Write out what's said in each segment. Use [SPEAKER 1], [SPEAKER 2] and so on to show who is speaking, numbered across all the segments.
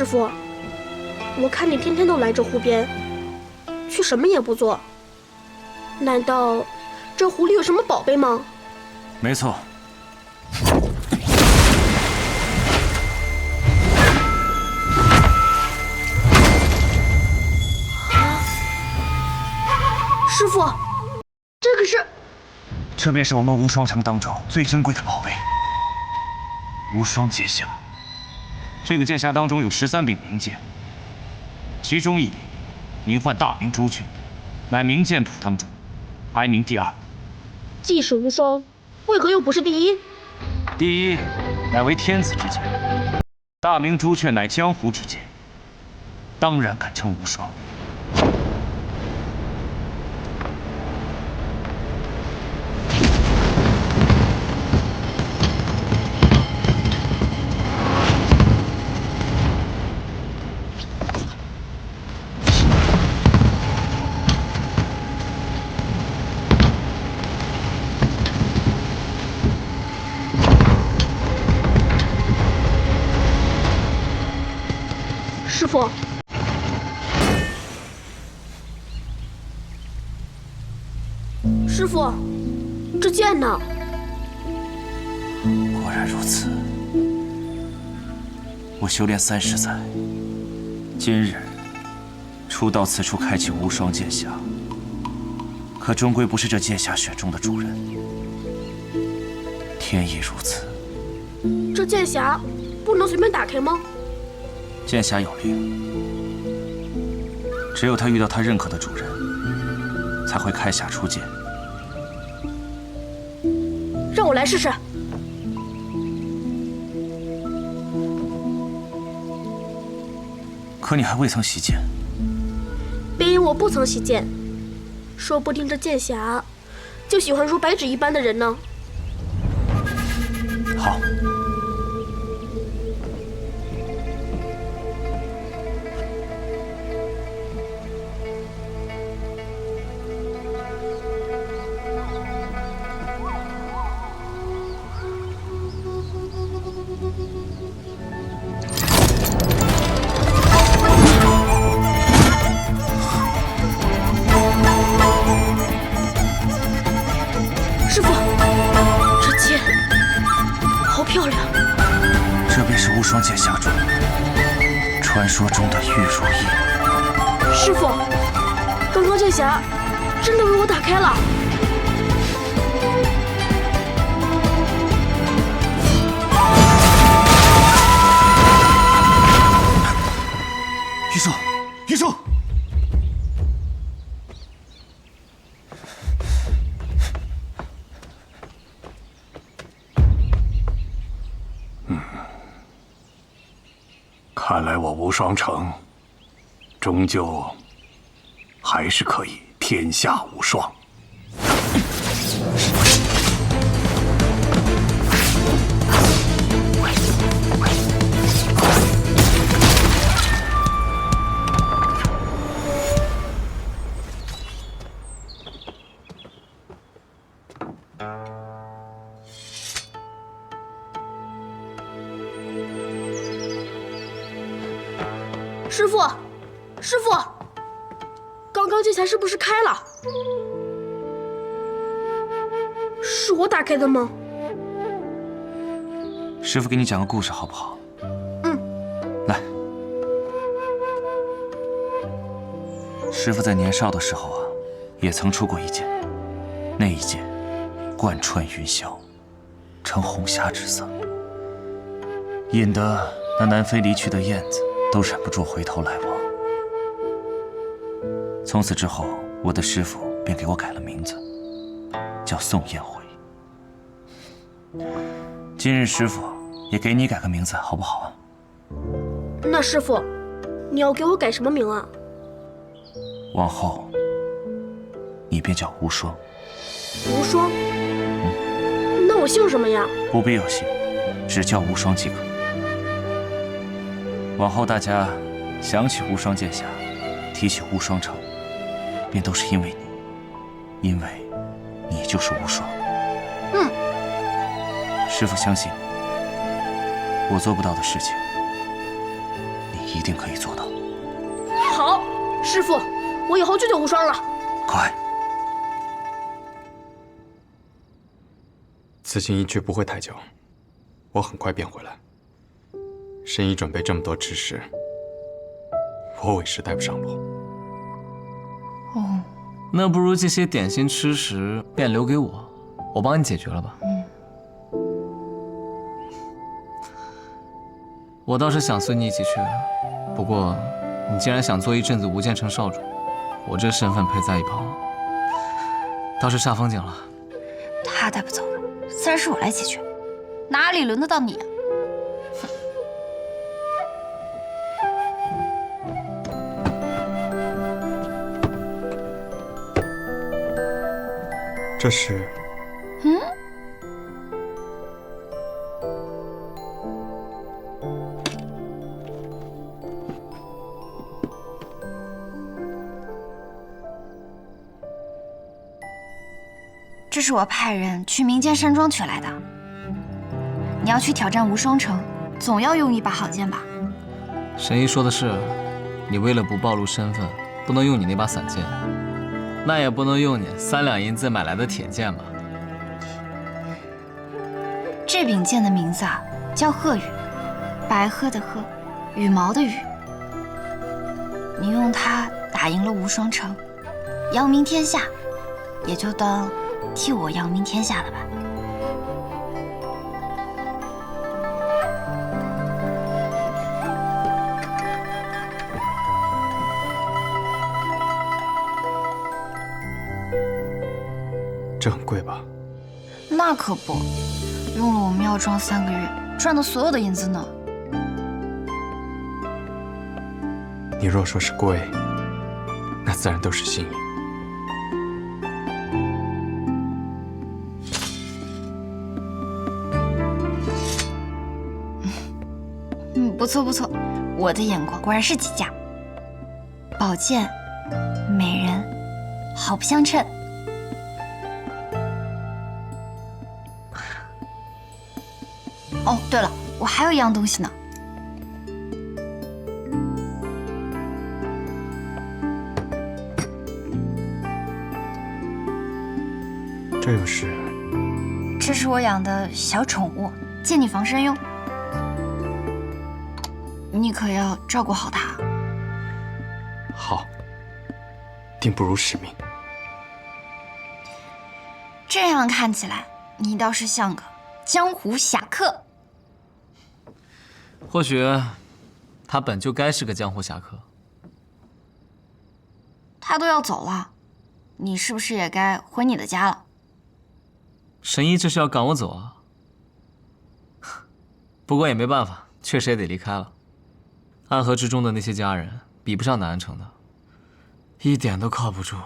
[SPEAKER 1] 师傅，我看你天天都来这湖边，却什么也不做，难道这湖里有什么宝贝吗？
[SPEAKER 2] 没错。
[SPEAKER 1] 师傅，这个是……
[SPEAKER 2] 这便是我们无双城当中最珍贵的宝贝——无双剑匣。这个剑匣当中有13柄名剑，其中1柄名唤大明朱雀，乃名剑谱当中排名第2。
[SPEAKER 1] 既是无双，为何又不是第一？
[SPEAKER 2] 第一乃为天子之剑，大明朱雀乃江湖之剑，当然敢称无双。
[SPEAKER 1] 师傅，师傅，这剑呢？
[SPEAKER 2] 果然如此。我修炼30载，今日初到此处开启无双剑匣，可终归不是这剑匣选中的主人。天意如此。
[SPEAKER 1] 这剑匣不能随便打开吗？
[SPEAKER 2] 剑匣有灵，只有他遇到他认可的主人，才会开匣出剑。
[SPEAKER 1] 让我来试试。
[SPEAKER 2] 可你还未曾习剑，
[SPEAKER 1] 别因我不曾习剑，说不定这剑匣就喜欢如白纸一般的人呢。
[SPEAKER 2] 好。
[SPEAKER 1] 师傅，这剑好漂亮。
[SPEAKER 2] 这便是无双剑匣中传说中的玉如意。
[SPEAKER 1] 师傅，刚刚剑匣真的为我打开了。
[SPEAKER 2] 玉树，玉树！
[SPEAKER 3] 看来我无双城，终究还是可以天下无双。
[SPEAKER 1] 师傅，师傅，刚刚剑匣是不是开了？是我打开的吗？
[SPEAKER 2] 师傅给你讲个故事好不好？来。师傅在年少的时候啊，也曾出过一剑，那一剑贯穿云霄，呈红霞之色，引得那南飞离去的燕子都忍不住回头来望。从此之后，我的师傅便给我改了名字，叫宋燕辉。今日师傅也给你改个名字，好不好啊？
[SPEAKER 1] 那师傅，你要给我改什么名啊？
[SPEAKER 2] 往后，你便叫无双。
[SPEAKER 1] 无双？那我姓什么呀？
[SPEAKER 2] 不必有姓，只叫无双即可。往后大家想起无双剑匣，提起无双城，便都是因为你，因为你就是无双。师父相信你，我做不到的事情，你一定可以做到。
[SPEAKER 1] 好，师傅，我以后就叫无双了。
[SPEAKER 2] 快！
[SPEAKER 4] 此行一去不会太久，我很快便回来。神医准备这么多吃食，我委实带不上路。
[SPEAKER 5] 哦，那不如这些点心吃食便留给我，我帮你解决了吧。我倒是想随你一起去，不过你既然想做一阵子无间城少主，我这身份陪在一旁，倒是煞风景了。
[SPEAKER 6] 他带不走的，自然是我来解决，哪里轮得到你啊？
[SPEAKER 4] 这是，
[SPEAKER 6] 这是我派人去民间山庄取来的。你要去挑战无双城，总要用一把好剑吧？
[SPEAKER 5] 神医说的是，你为了不暴露身份，不能用你那把散剑，那也不能用你3两银子买来的铁剑吧？
[SPEAKER 6] 这柄剑的名字啊，叫鹤羽，白鹤的鹤，羽毛的羽。你用它打赢了无双城，扬名天下，也就当替我扬名天下了吧。
[SPEAKER 4] 这很贵吧？
[SPEAKER 6] 那可不，用了我庙庄3个月赚的所有的银子呢。
[SPEAKER 4] 你若说是贵，那自然都是心意。
[SPEAKER 6] 不错不错，我的眼光果然是极佳。宝剑、美人，好不相称。哦，对了，我还有一样东西呢。
[SPEAKER 4] 这又是？
[SPEAKER 6] 这是我养的小宠物，借你防身用。你可要照顾好它。
[SPEAKER 4] 好，定不辱使命。
[SPEAKER 6] 这样看起来，你倒是像个江湖侠客。
[SPEAKER 5] 或许，他本就该是个江湖侠客。
[SPEAKER 6] 他都要走了，你是不是也该回你的家了？
[SPEAKER 5] 神医这是要赶我走啊？不过也没办法，确实也得离开了。暗河之中的那些家人比不上南安城的，一点都靠不住。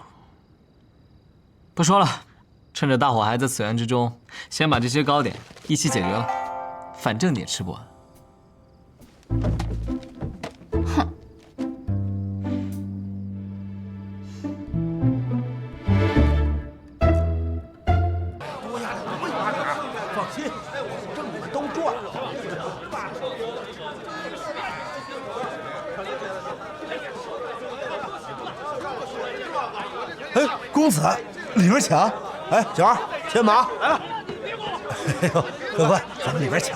[SPEAKER 5] 不说了，趁着大伙还在此园之中，先把这些糕点一起解决了，反正你也吃不完。
[SPEAKER 6] 哼！
[SPEAKER 7] 放心，挣的都赚了。哎，公子，里边请。哎，小二，牵马来了。哎呦，快快，咱们里边请。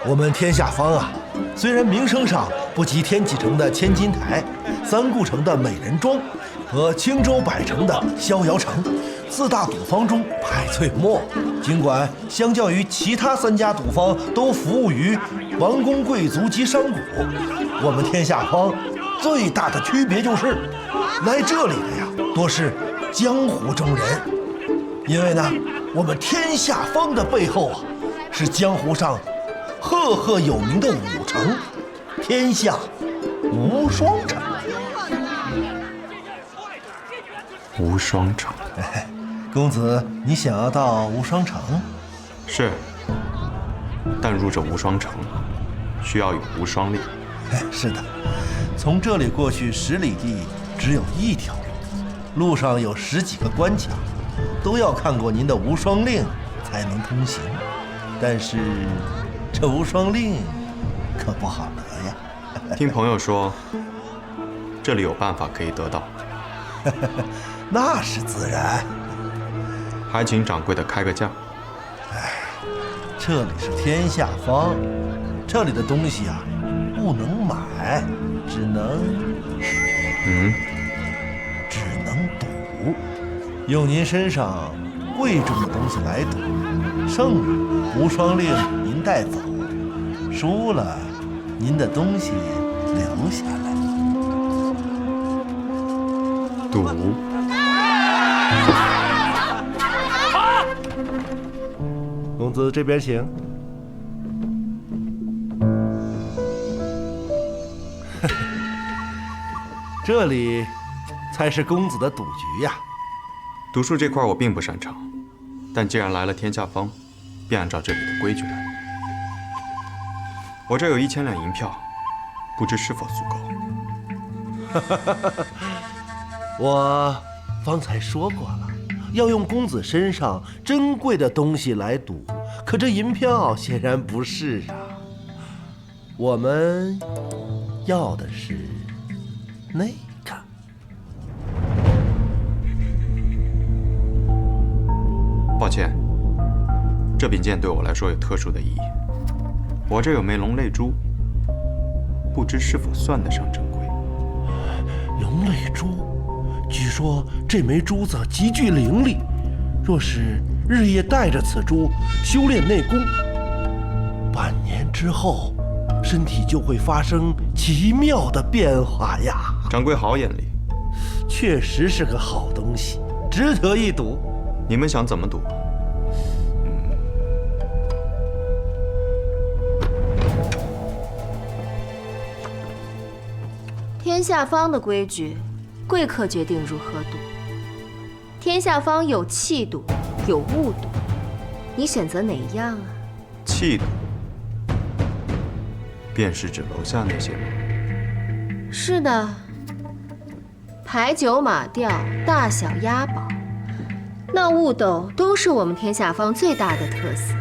[SPEAKER 7] 我们天下坊啊，虽然名声上不及天启城的千金台、三顾城的美人庄和青州百城的逍遥城，4大赌坊中排最末。尽管相较于其他3家赌坊都服务于王公贵族及商贾，我们天下坊最大的区别就是，来这里的呀多是江湖中人。因为呢，我们天下坊的背后啊，是江湖上赫赫有名的武城——天下无双城。
[SPEAKER 4] 无双城。
[SPEAKER 7] 公子，你想要到无双城？
[SPEAKER 4] 是，但入这无双城，需要有无双令。
[SPEAKER 7] 是的，从这里过去10里地只有一条路，路上有10几个关卡，都要看过您的无双令才能通行。但是这无双令可不好得呀。
[SPEAKER 4] 听朋友说，这里有办法可以得到，
[SPEAKER 7] 那是自然。
[SPEAKER 4] 还请掌柜的开个价。
[SPEAKER 7] 这里是天下坊，这里的东西啊，不能买，只能赌。用您身上贵重的东西来赌，胜了无双令您带走，输了您的东西留下来。
[SPEAKER 4] 赌。
[SPEAKER 7] 公子这边请。这里才是公子的赌局呀。
[SPEAKER 4] 赌术这块我并不擅长，但既然来了天下坊，便按照这里的规矩来。我这有1000两银票，不知是否足够？
[SPEAKER 7] 我方才说过了，要用公子身上珍贵的东西来赌，可这银票显然不是啊。我们要的是那个。
[SPEAKER 4] 抱歉，这柄剑对我来说有特殊的意义。我这有枚龙泪珠，不知是否算得上珍贵。
[SPEAKER 7] 龙泪珠，据说这枚珠子极具灵力，若是日夜带着此珠修炼内功，半年之后，身体就会发生奇妙的变化呀！
[SPEAKER 4] 掌柜好眼力，
[SPEAKER 7] 确实是个好东西，值得一赌。
[SPEAKER 4] 你们想怎么赌？
[SPEAKER 8] 天下坊的规矩，贵客决定如何赌。天下坊有气赌，有物赌，你选择哪一样啊？
[SPEAKER 4] 气赌，便是指楼下那些吗？
[SPEAKER 8] 是的，牌九马吊、大小押宝，那物斗都是我们天下坊最大的特色。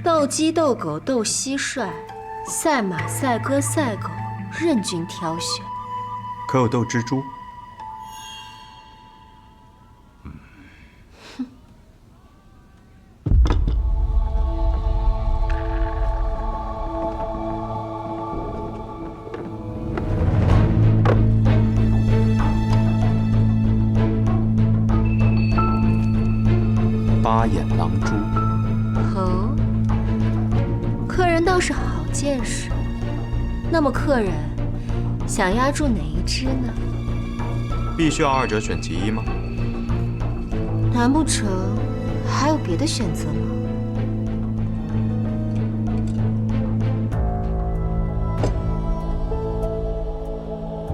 [SPEAKER 8] 斗鸡、斗狗、斗蟋蟀，赛马、赛鸽、赛狗，任君挑选。
[SPEAKER 4] 可有斗蜘蛛？八眼狼蛛。
[SPEAKER 8] 哦，客人倒是好见识。那么客人想押注哪一只呢？
[SPEAKER 4] 必须要二者选其一吗？
[SPEAKER 8] 难不成还有别的选择吗？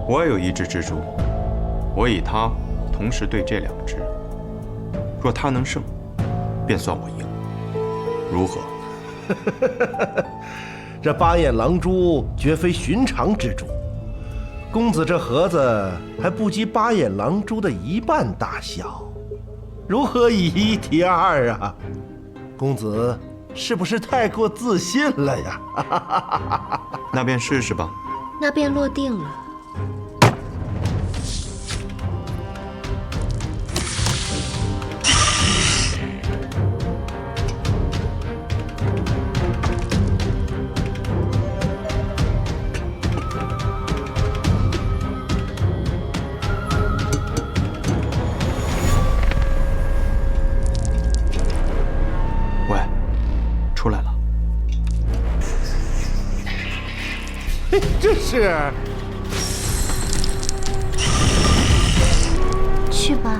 [SPEAKER 4] 我也有一只蜘蛛，我以它同时对这2只，若它能胜，便算我赢，如何？
[SPEAKER 7] 这八眼狼蛛绝非寻常之蛛，公子这盒子还不及八眼狼蛛的1半大小，如何以1敌2啊？公子是不是太过自信了呀？
[SPEAKER 4] 那便试试吧。
[SPEAKER 8] 那便落定了。
[SPEAKER 4] 喂，出来了。
[SPEAKER 7] 嘿，这是
[SPEAKER 8] 去吧。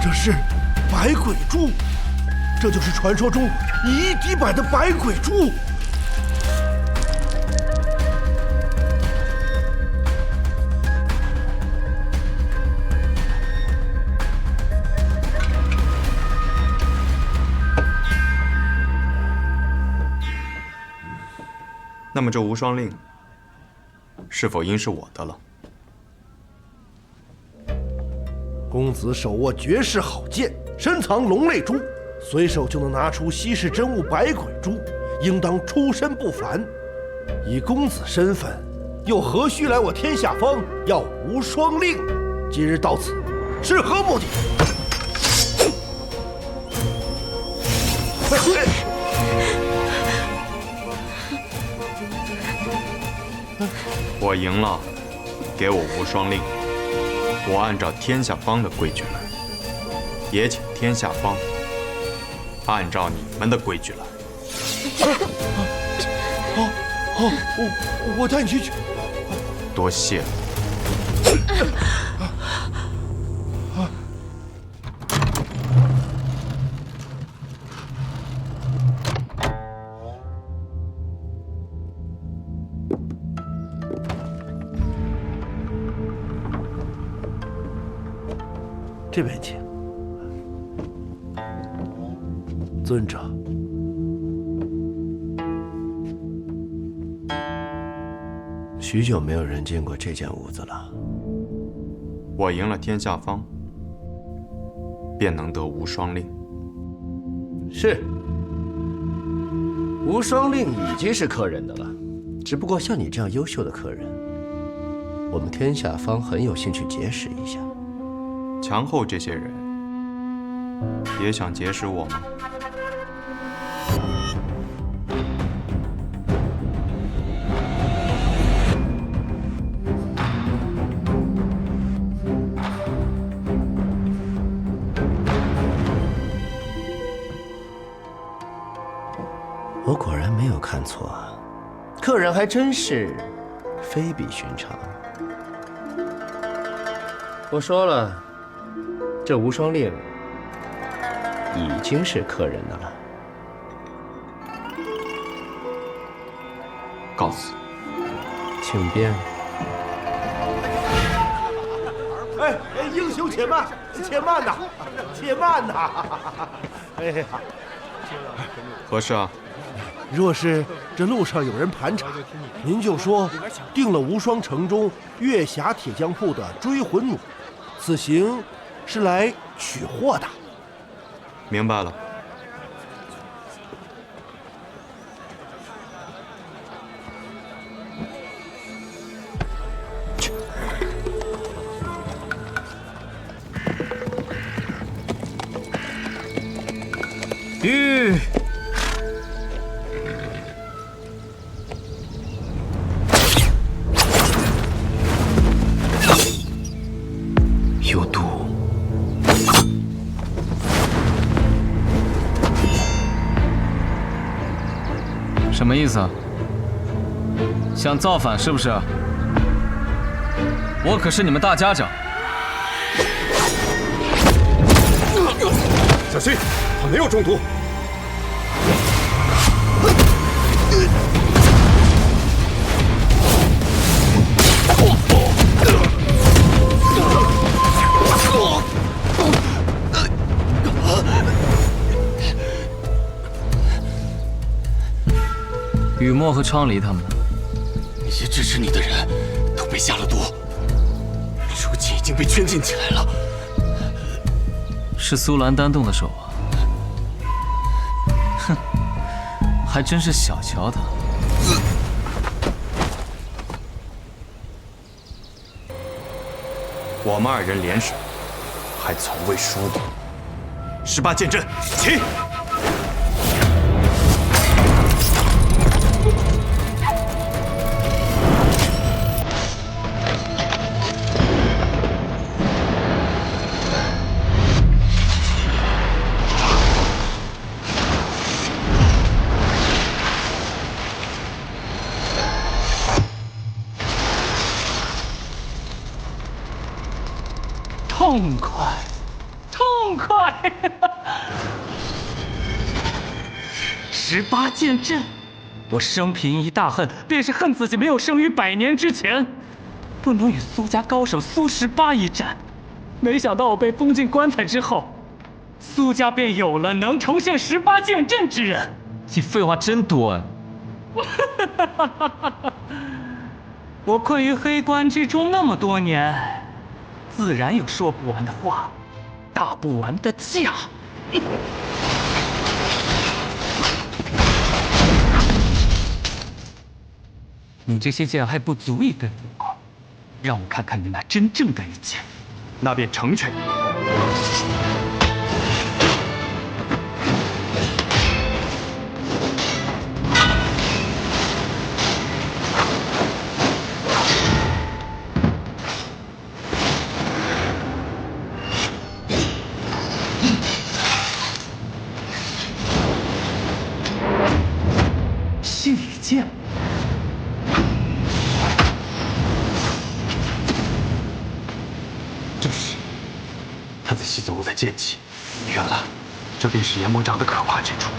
[SPEAKER 7] 这是百鬼蛛，这就是传说中以1敌100的百鬼蛛。
[SPEAKER 4] 那么这无双令是否应是我的了？
[SPEAKER 7] 公子手握绝世好剑，深藏龙泪珠，随手就能拿出稀世珍物百鬼珠，应当出身不凡。以公子身份，又何须来我天下方要无双令？今日到此，是何目的？
[SPEAKER 4] 我赢了，给我无双令，我按照天下方的规矩来，也请天下方按照你们的规矩来。
[SPEAKER 7] 我带你去。
[SPEAKER 4] 多谢了。
[SPEAKER 7] 这边请，尊者。许久没有人进过这间屋子了。
[SPEAKER 4] 我赢了天下方，便能得无双令。
[SPEAKER 7] 是，无双令已经是客人的了。只不过像你这样优秀的客人，我们天下方很有兴趣结识一下。
[SPEAKER 4] 强后这些人也想结识我吗？
[SPEAKER 7] 我果然没有看错啊，客人还真是非比寻常。我说了，这无双令已经是客人的了。
[SPEAKER 4] 告辞。
[SPEAKER 7] 请便。哎，英雄且慢，且慢呐，且慢呐！哎呀，
[SPEAKER 4] 何事啊？
[SPEAKER 7] 若是这路上有人盘查，您就说定了无双城中月霞铁匠铺的追魂弩，此行是来取货的。
[SPEAKER 4] 明白了。
[SPEAKER 5] 吁！
[SPEAKER 2] 有毒。
[SPEAKER 5] 什么意思啊？想造反是不是？我可是你们大家长。
[SPEAKER 3] 小心，他没有中毒。
[SPEAKER 5] 雨墨和昌黎他们呢？
[SPEAKER 9] 那些支持你的人都被下了毒，如今已经被圈禁起来了。
[SPEAKER 5] 是苏兰丹动的手啊！哼，还真是小瞧他。
[SPEAKER 4] 我们二人联手，还从未输过。18剑阵，起！
[SPEAKER 10] 痛快，痛快！18剑阵，我生平一大恨，便是恨自己没有生于100年之前，不能与苏家高手苏18一战。没想到我被封进棺材之后，苏家便有了能重现18剑阵之人。
[SPEAKER 5] 你废话真多啊！
[SPEAKER 10] 我困于黑关之中那么多年，自然有说不完的话，打不完的架。你这些剑还不足以对付我，让我看看你那真正的一剑。
[SPEAKER 4] 那便成全你。
[SPEAKER 10] 血剑。
[SPEAKER 4] 正是，他在吸走我的剑气。原来，这便是炎魔掌的可怕之处。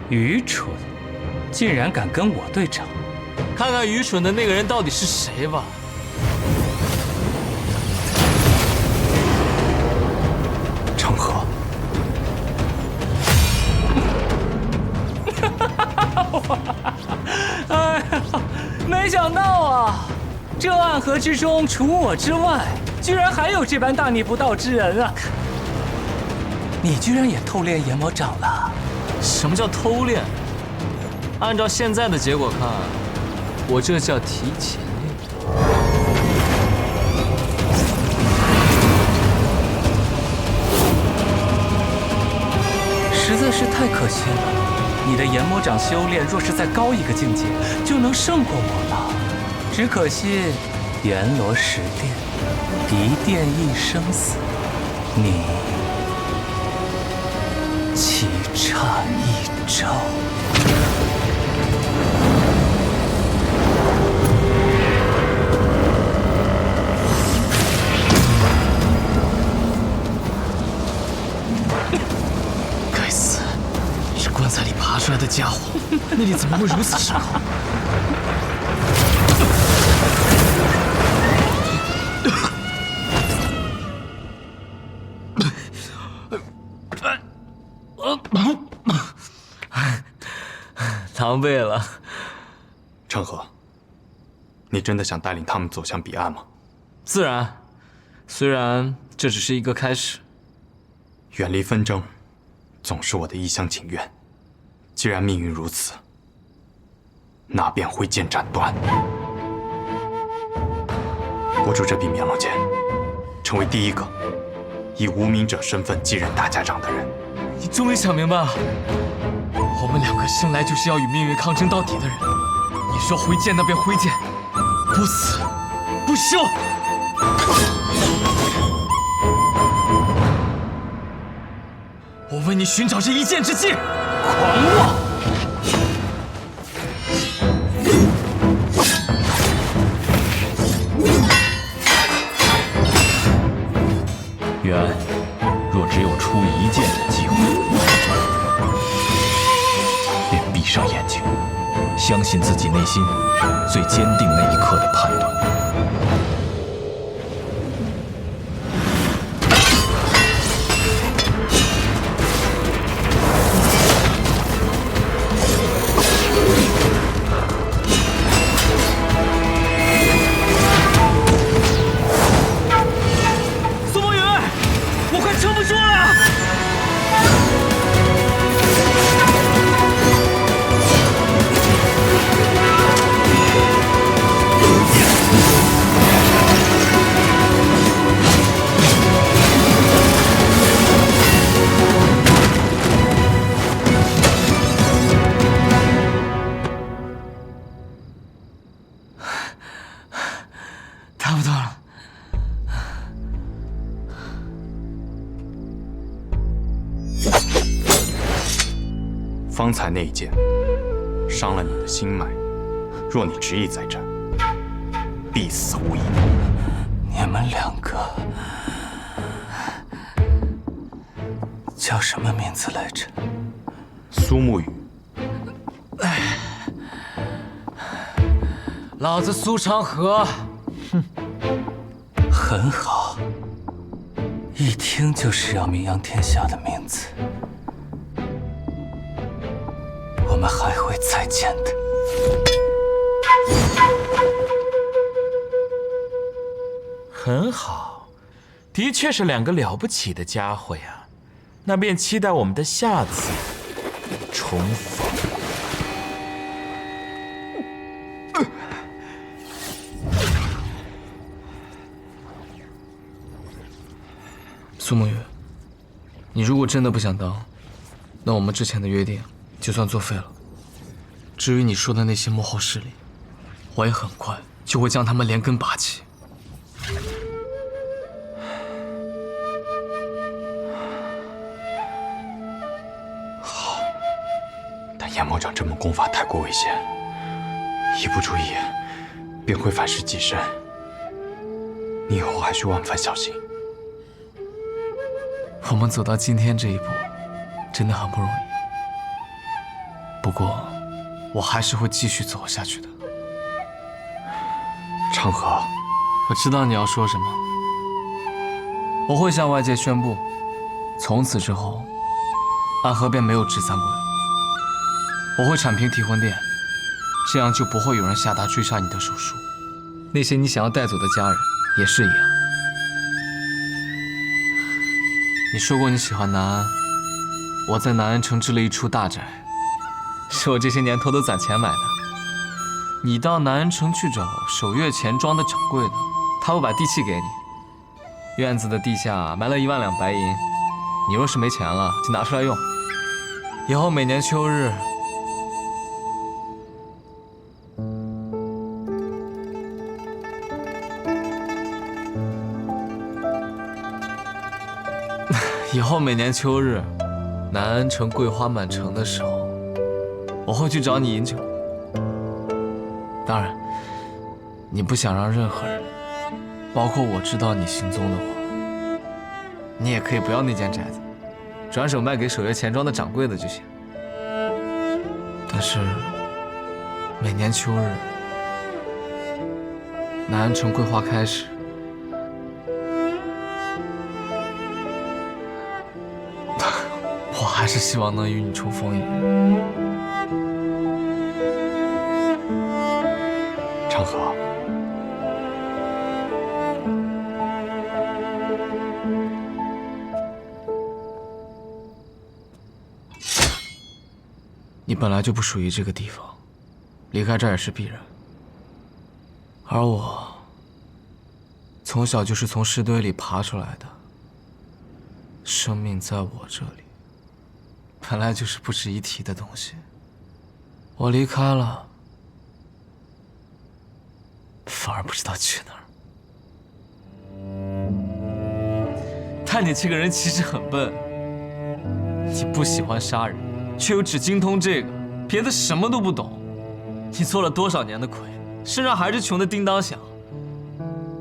[SPEAKER 10] 愚蠢，竟然敢跟我对阵！
[SPEAKER 5] 看看愚蠢的那个人到底是谁吧。
[SPEAKER 3] 成河，
[SPEAKER 10] 哎呀，没想到啊，这暗河之中除我之外，居然还有这般大逆不道之人啊！你居然也偷练炎魔掌了？
[SPEAKER 5] 什么叫偷练？按照现在的结果看，我这叫提前练。
[SPEAKER 10] 实在是太可惜了。你的炎魔掌修炼若是再高一个境界，就能胜过我了。只可惜阎罗十殿，一殿一生死，你棋差一招。
[SPEAKER 5] 该死，是棺材里爬出来的家伙，内力怎么会如此深厚？狼狈了。
[SPEAKER 4] 成河，你真的想带领他们走向彼岸吗？
[SPEAKER 5] 自然，虽然这只是一个开始。
[SPEAKER 4] 远离纷争，总是我的一厢情愿。既然命运如此，那便挥剑斩断。握住这柄面龙剑，成为第一个以无名者身份继任大家长的人。
[SPEAKER 5] 你终于想明白了，我们两个生来就是要与命运抗争到底的人。你说挥剑，那便挥剑，不死不休。我为你寻找这一剑之计。
[SPEAKER 10] 狂妄！
[SPEAKER 2] 渊，若只有出一剑的机会，便闭上眼睛，相信自己内心最坚定那一刻的判断。
[SPEAKER 10] 撑不住了！
[SPEAKER 4] 方才那一剑伤了你的心脉，若你执意再战，必死无疑。
[SPEAKER 9] 你们两个叫什么名字来着？
[SPEAKER 4] 苏沐雨。
[SPEAKER 5] 老子苏长河。
[SPEAKER 9] 哼，很好，一听就是要名扬天下的名字。我们还会再见的。
[SPEAKER 11] 很好，的确是两个了不起的家伙呀。那便期待我们的下次重逢。
[SPEAKER 5] 苏沐雨，你如果真的不想当，那我们之前的约定就算作废了。至于你说的那些幕后势力，我也很快就会将他们连根拔起。
[SPEAKER 4] 好，但阎魔掌这门功法太过危险，一不注意便会反噬己身。你以后还需万分小心。
[SPEAKER 5] 我们走到今天这一步，真的很不容易。不过，我还是会继续走下去的。
[SPEAKER 4] 长河，
[SPEAKER 5] 我知道你要说什么。我会向外界宣布，从此之后，暗河便没有执三鬼。我会铲平提魂殿，这样就不会有人下达追杀你的手术。那些你想要带走的家人也是一样。你说过你喜欢南安，我在南安城置了一处大宅，是我这些年偷偷攒钱买的。你到南安城去找守月钱庄的掌柜的，他会把地契给你。院子的地下埋了1万两白银，你若是没钱了，就拿出来用。以后每年秋日，南安城桂花满城的时候，我会去找你饮酒。当然，你不想让任何人，包括我知道你行踪的话，你也可以不要那间宅子，转手卖给守月钱庄的掌柜的就行。但是，每年秋日，南安城桂花开时，我还是希望能与你重逢一面。
[SPEAKER 4] 长河，
[SPEAKER 5] 你本来就不属于这个地方，离开这儿也是必然。而我，从小就是从尸堆里爬出来的，生命在我这里，本来就是不值一提的东西。我离开了，反而不知道去哪儿。但你这个人其实很笨，你不喜欢杀人，却又只精通这个，别的什么都不懂。你做了多少年的鬼，身上还是穷的叮当响。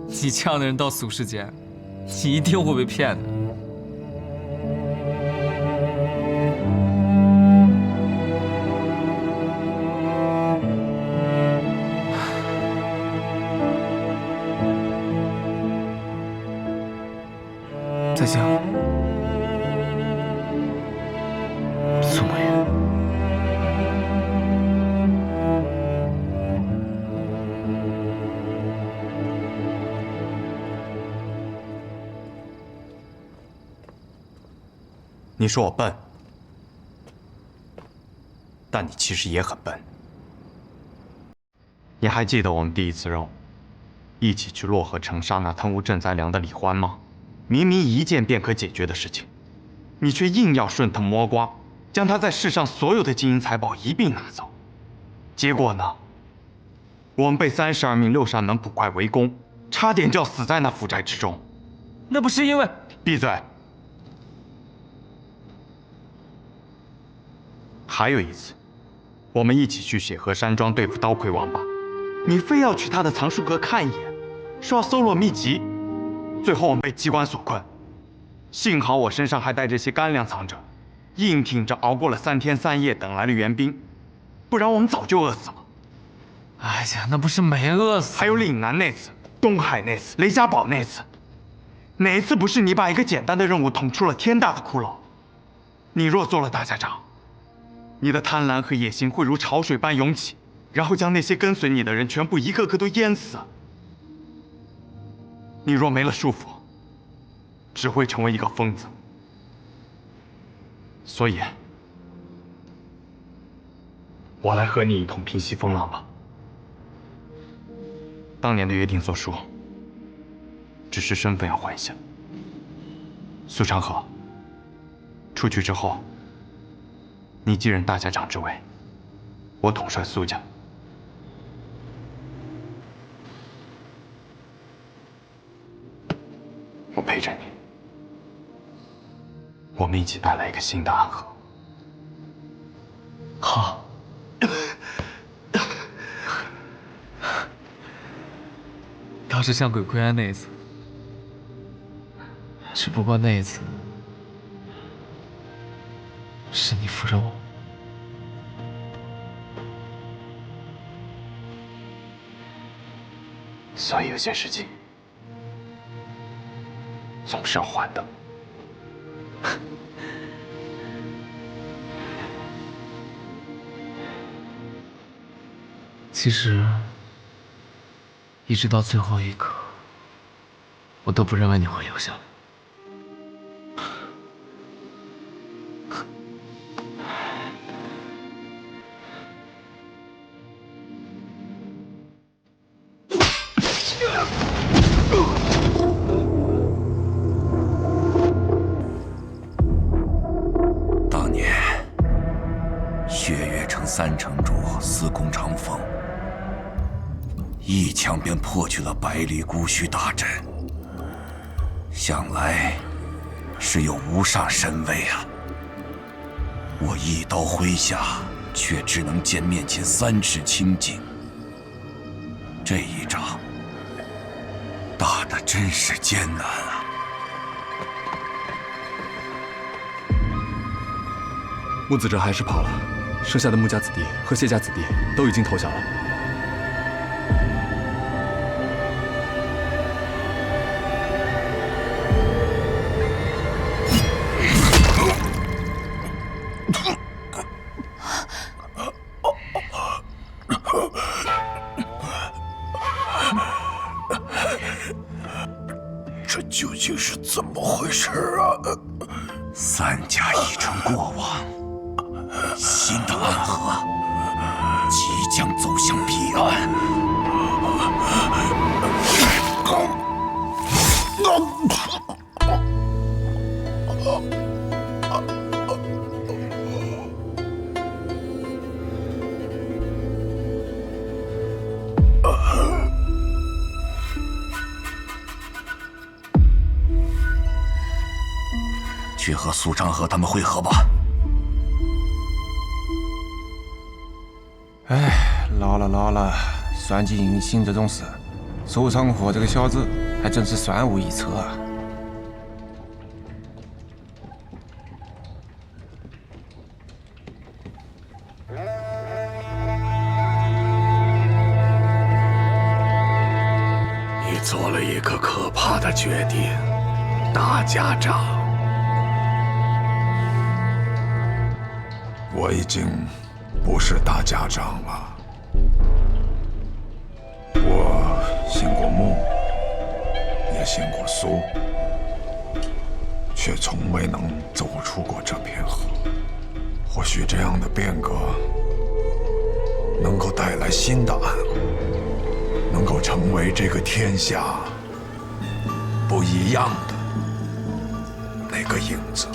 [SPEAKER 5] 你这样的人到俗世间，你一定会被骗的。再见，苏沐雨。
[SPEAKER 4] 你说我笨，但你其实也很笨。你还记得我们第一次任务，一起去洛河城杀那贪污赈灾粮的李欢吗？明明一剑便可解决的事情，你却硬要顺藤摸瓜，将他在世上所有的金银财宝一并拿走。结果呢？我们被32名六煞门捕快围攻，差点就要死在那府宅之中。
[SPEAKER 10] 那不是因为……闭
[SPEAKER 4] 嘴！还有一次，我们一起去血河山庄对付刀魁王八，你非要去他的藏书阁看一眼，说要搜罗秘籍，最后我们被机关所困。幸好我身上还带着些干粮藏着，硬挺着熬过了3天3夜，等来了援兵，不然我们早就饿死了。
[SPEAKER 5] 哎呀，那不是没饿死。
[SPEAKER 4] 还有岭南那次，东海那次，雷家堡那次，哪一次不是你把一个简单的任务捅出了天大的窟窿？你若做了大家长，你的贪婪和野心会如潮水般涌起，然后将那些跟随你的人全部一个个都淹死。你若没了束缚，只会成为一个疯子。所以，我来和你一同平息风浪吧。当年的约定作书，只是身份要换一下。苏长河，出去之后，你继任大家长之位，我统帅苏家。我陪着你，我们一起带来一个新的安和。
[SPEAKER 5] 好。当时像鬼窥安那一次，只不过那一次是你扶着我。
[SPEAKER 4] 所以有些事情总是要还的。
[SPEAKER 5] 其实，一直到最后一刻，我都不认为你会留下来。
[SPEAKER 3] 当年，血月城3城主司空长风一枪便破去了百里孤虚大阵，想来是有无上神威啊！我一刀挥下，却只能见面前3尺清净。这一仗打得真是艰难啊！
[SPEAKER 4] 木子哲还是跑了，剩下的穆家子弟和谢家子弟都已经投降了。
[SPEAKER 3] 这究竟是怎么回事啊？3家已成过往，新的安和即将走向彼岸。去和苏长河他们会合吧。
[SPEAKER 12] 哎，老了，算计人心这种事，苏长河这个小子还真是算无一策啊。
[SPEAKER 3] 你做了一个可怕的决定，大家长。
[SPEAKER 13] 我已经不是大家长了。我姓过穆，也姓过苏，却从未能走出过这片河。或许这样的变革能够带来新的安和，能够成为这个天下不一样的那个影子。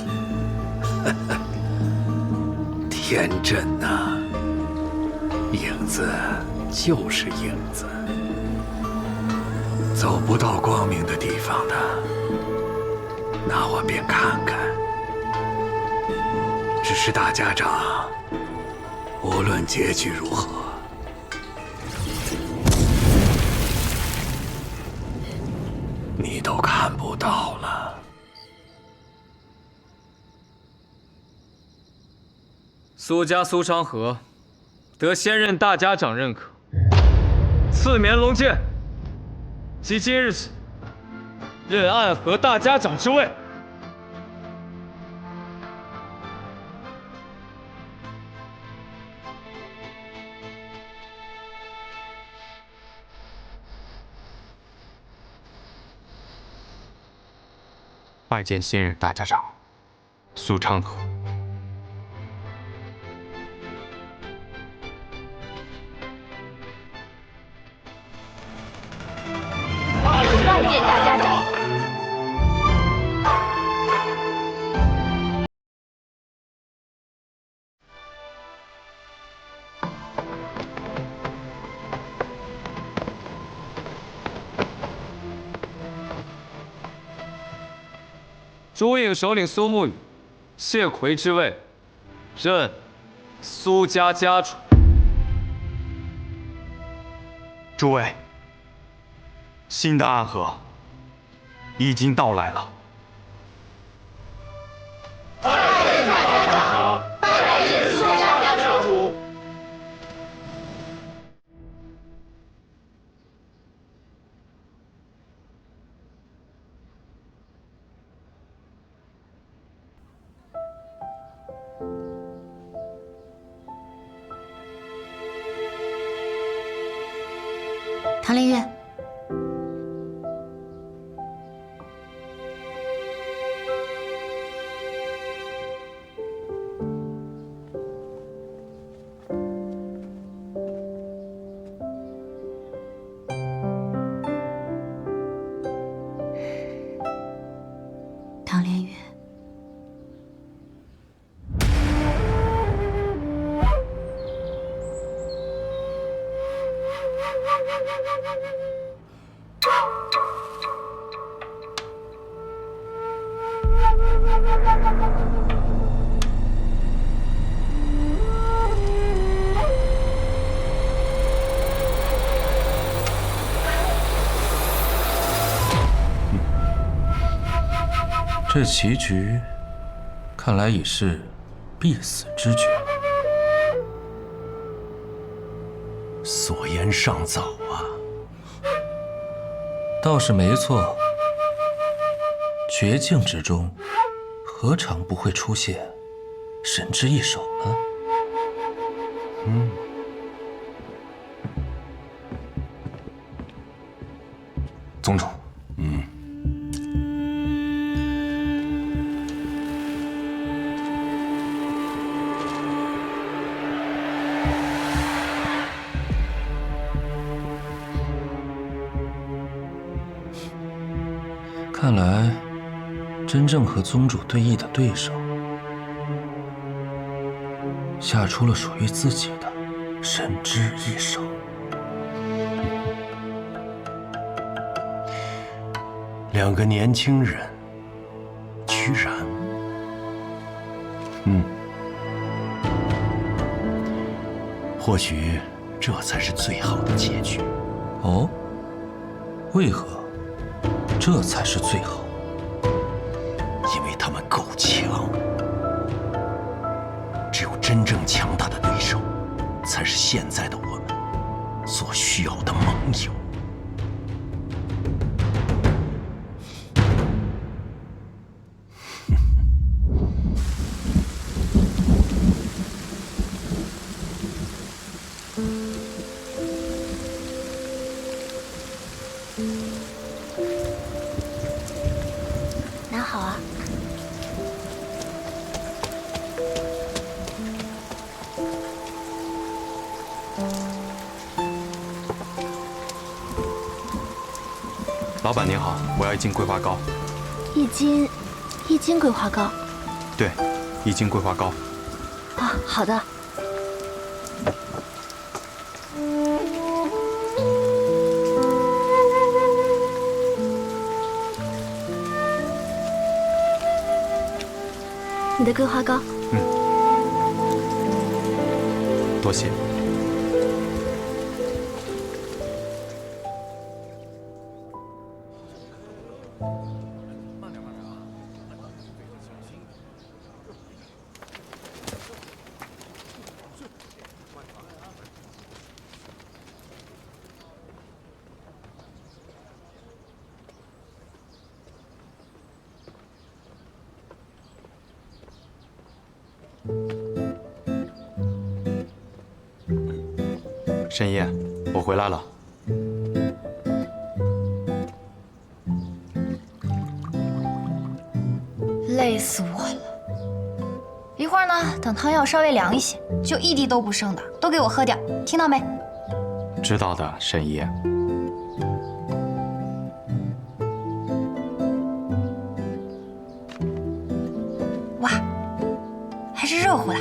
[SPEAKER 3] 天真呐，影子就是影子，走不到光明的地方的，那我便看看。只是大家长，无论结局如何，你都看不到了。
[SPEAKER 5] 苏家苏昌河得先任大家长认可，赐冕龙剑，即今日起任暗河大家长之位。
[SPEAKER 4] 拜见新任大家长苏昌河。
[SPEAKER 6] 拜见大家长。
[SPEAKER 5] 朱印首领苏沐雨，谢魁之位，任苏家家主。
[SPEAKER 4] 诸位，新的暗河已经到来了。
[SPEAKER 6] 拜见大家长，拜见苏家家主。
[SPEAKER 14] 唐连月，唐连月。
[SPEAKER 2] 这棋局，看来已是必死之决。
[SPEAKER 3] 所言尚早啊。
[SPEAKER 2] 倒是没错，绝境之中，何尝不会出现神之一手呢？
[SPEAKER 3] 宗主，
[SPEAKER 2] 看来，真正和宗主对弈的对手，下出了属于自己的神之一手。
[SPEAKER 3] 两个年轻人，居然，或许这才是最好的结局。
[SPEAKER 2] 哦，为何这才是最好？
[SPEAKER 3] 因为他们够强。只有真正强大的对手，才是现在的我们所需要的盟友。
[SPEAKER 14] 拿好啊。
[SPEAKER 4] 老板您好，我要一斤桂花糕。
[SPEAKER 14] 一斤桂花糕。
[SPEAKER 4] 对，一斤桂花糕。
[SPEAKER 14] 啊，好的。你的桂花糕。
[SPEAKER 4] 多多谢。沈爷，我回来了。
[SPEAKER 6] 累死我了！一会儿呢，等汤药稍微凉一些，就一滴都不剩的，都给我喝掉，听到没？
[SPEAKER 4] 知道的，沈爷。
[SPEAKER 6] 哇，还是热乎的。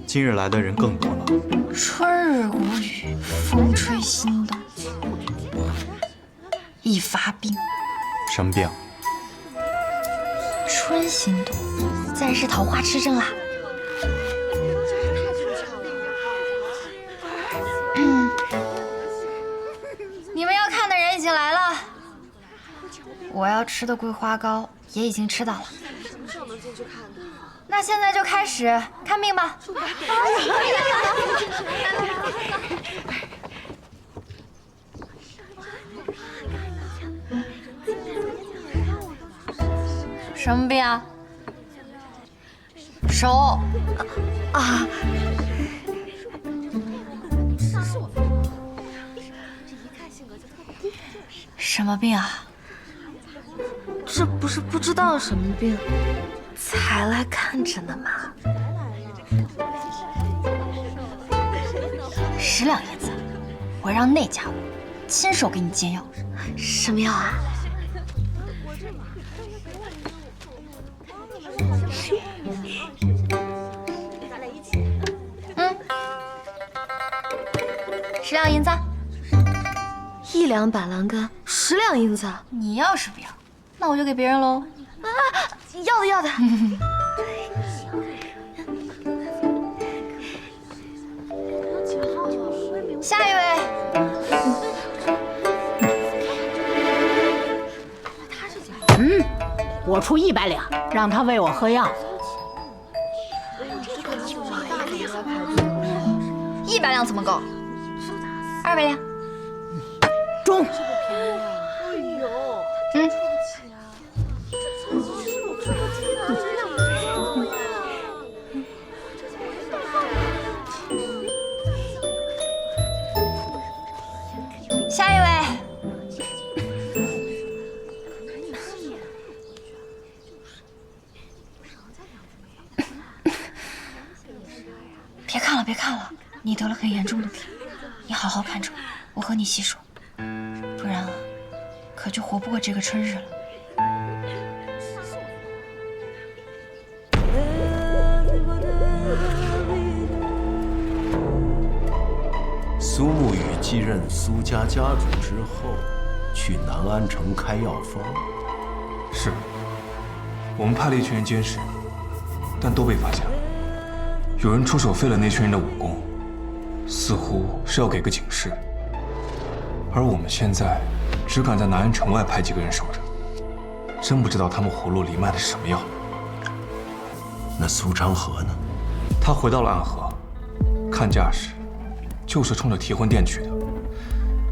[SPEAKER 4] 今日来的人更多了。
[SPEAKER 6] 春日无雨，风吹心动，一发病。
[SPEAKER 4] 什么病？
[SPEAKER 6] 春心动，自然是桃花痴症啦。你们要看的人已经来了，我要吃的桂花糕也已经吃到了。什么时候能进去看呢？那现在就开始看病吧。什么病啊？手啊！什么病啊？
[SPEAKER 14] 这不是不知道什么病，才来看着呢嘛。
[SPEAKER 6] 10两银子，我让那家伙亲手给你煎药。
[SPEAKER 14] 什么药啊？10
[SPEAKER 6] 两银子。
[SPEAKER 14] 1两板蓝根，10两银子。
[SPEAKER 6] 你要是不要，那我就给别人喽。
[SPEAKER 14] 啊，要的要的。
[SPEAKER 6] 下一位。
[SPEAKER 15] 我出100两，让他喂我喝药。
[SPEAKER 6] 100两怎么够？200两。
[SPEAKER 15] 中。
[SPEAKER 6] 下一位。别看了，别看了，你得了很严重的病，你好好看着我和你细说，不然啊，可就活不过这个春日了。
[SPEAKER 16] 苏沐雨继任苏家家主之后，去南安城开药方。
[SPEAKER 17] 是，我们派了一群人监视，但都被发现了。有人出手废了那群人的武功，似乎是要给个警示。而我们现在只敢在南安城外派几个人守着，真不知道他们葫芦里卖的是什么药。
[SPEAKER 16] 那苏长河呢？
[SPEAKER 17] 他回到了暗河，看架势就是冲着提魂殿去的。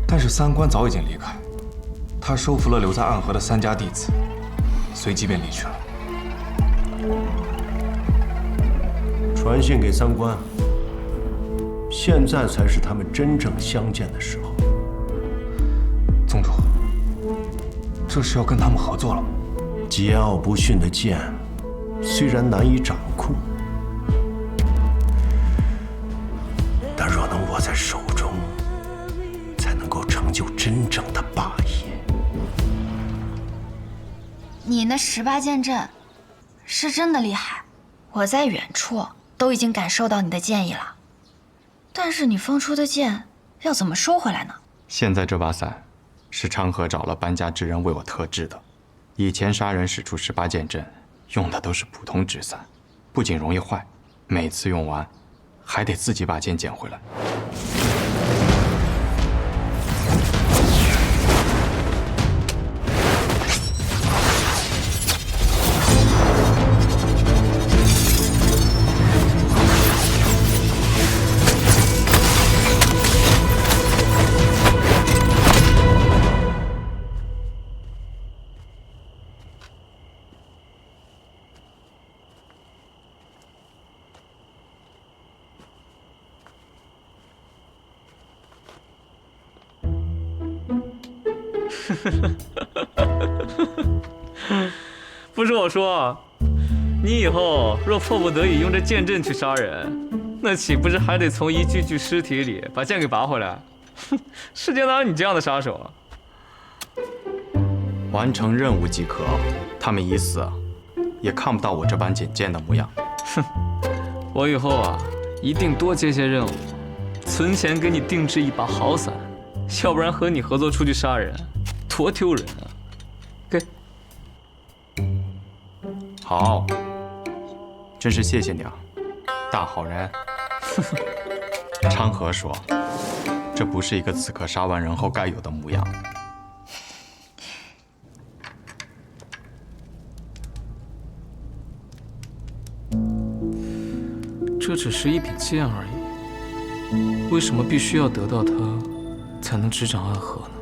[SPEAKER 17] 但是三官早已经离开，他收服了留在暗河的3家弟子，随即便离去了。
[SPEAKER 16] 传信给三官，现在才是他们真正相见的时候。
[SPEAKER 17] 宗主，这是要跟他们合作了。
[SPEAKER 16] 桀骜不驯的剑，虽然难以掌控，但若能握在手中，才能够成就真正的霸业。
[SPEAKER 6] 你那18剑阵是真的厉害，我在远处都已经感受到你的剑意了，但是你放出的剑要怎么收回来呢？
[SPEAKER 4] 现在这把伞是昌河找了搬家之人为我特制的，以前杀人使出18剑阵用的都是普通纸伞，不仅容易坏，每次用完还得自己把剑捡回来。
[SPEAKER 5] 不是我说，你以后若迫不得已用这剑阵去杀人，那岂不是还得从一具具尸体里把剑给拔回来？世间哪有你这样的杀手啊！
[SPEAKER 4] 完成任务即可，他们已死，也看不到我这般捡剑的模样。
[SPEAKER 5] 哼，我以后啊，一定多接些任务，存钱给你定制一把好伞，要不然和你合作出去杀人，多丢人啊！给。
[SPEAKER 4] 好，真是谢谢你啊，大好人。昌河说，这不是一个刺客杀完人后该有的模样。
[SPEAKER 5] 这只是一柄剑而已，为什么必须要得到它才能执掌暗河呢？